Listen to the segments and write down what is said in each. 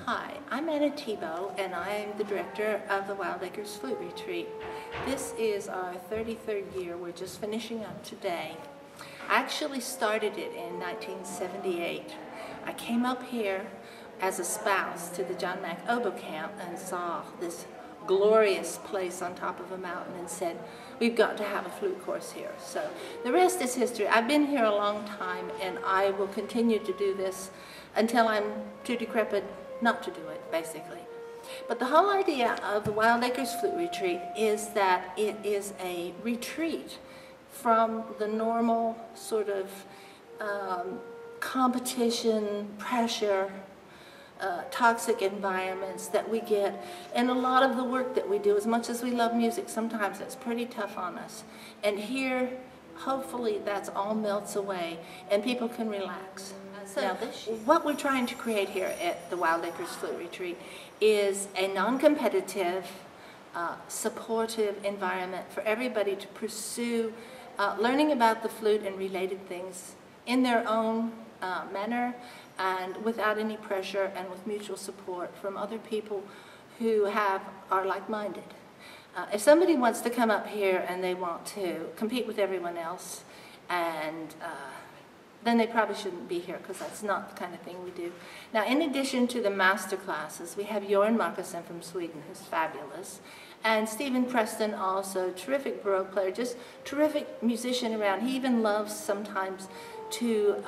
Hi, I'm Anna Thibeault, and I'm the director of the Wildacres Flute Retreat. This is our 33rd year. We're just finishing up today. I actually started it in 1978. I came up here as a spouse to the John Mack Oboe camp and saw this glorious place on top of a mountain and said, we've got to have a flute course here. So the rest is history. I've been here a long time, and I will continue to do this until I'm too decrepit not to do it, basically. But the whole idea of the Wildacres Flute Retreat is that it is a retreat from the normal sort of competition, pressure, toxic environments that we get in a lot of the work that we do. As much as we love music, sometimes it's pretty tough on us. And here, hopefully, that's all melts away and people can relax. So what we're trying to create here at the Wildacres Flute Retreat is a non-competitive, supportive environment for everybody to pursue learning about the flute and related things in their own manner and without any pressure and with mutual support from other people who are like-minded. If somebody wants to come up here and they want to compete with everyone else, and then they probably shouldn't be here, because that's not the kind of thing we do. Now, in addition to the master classes, we have Johan Markusen from Sweden, who's fabulous, and Stephen Preston, also terrific baroque player, just terrific musician around. He even loves sometimes to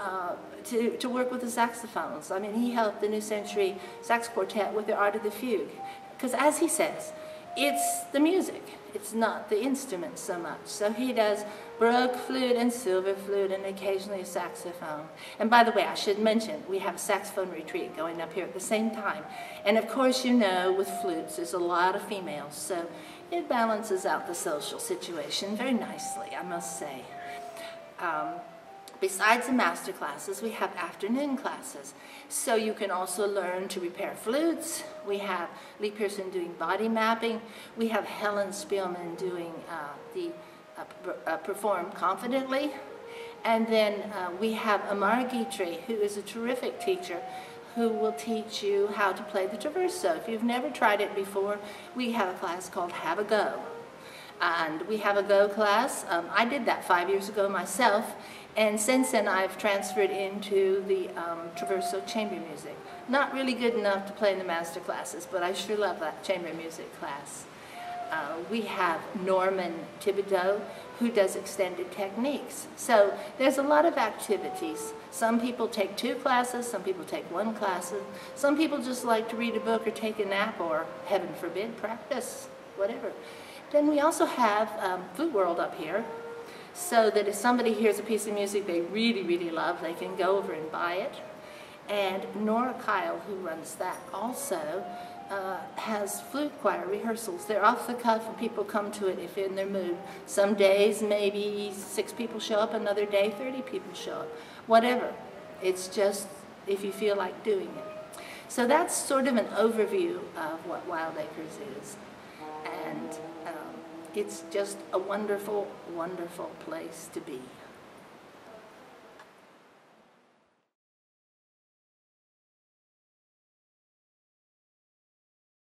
work with the saxophones. I mean, he helped the New Century Sax Quartet with their Art of the Fugue, because as he says, it's the music, it's not the instrument so much. So he does baroque flute and silver flute and occasionally a saxophone. And by the way, I should mention, we have a saxophone retreat going up here at the same time. And of course, you know, with flutes, there's a lot of females, so it balances out the social situation very nicely, I must say. Besides the master classes, we have afternoon classes. So you can also learn to repair flutes. We have Lee Pearson doing body mapping. We have Helen Spielman doing Perform Confidently. And then we have Amar Guitry, who is a terrific teacher, who will teach you how to play the traverso. If you've never tried it before, we have a class called Have a Go. And we have a Go class. I did that 5 years ago myself. And since then, I've transferred into the traverso chamber music. Not really good enough to play in the master classes, but I sure love that chamber music class. We have Anna Thibeault, who does extended techniques. So there's a lot of activities. Some people take 2 classes, some people take 1 class, some people just like to read a book or take a nap or, heaven forbid, practice, whatever. Then we also have Flute World up here, so that if somebody hears a piece of music they really, really love, they can go over and buy it. And Nora Kyle, who runs that, also has flute choir rehearsals. They're off the cuff and people come to it if in their mood. Some days maybe 6 people show up, another day 30 people show up. Whatever. It's just if you feel like doing it. So that's sort of an overview of what Wildacres is. And it's just a wonderful, wonderful place to be.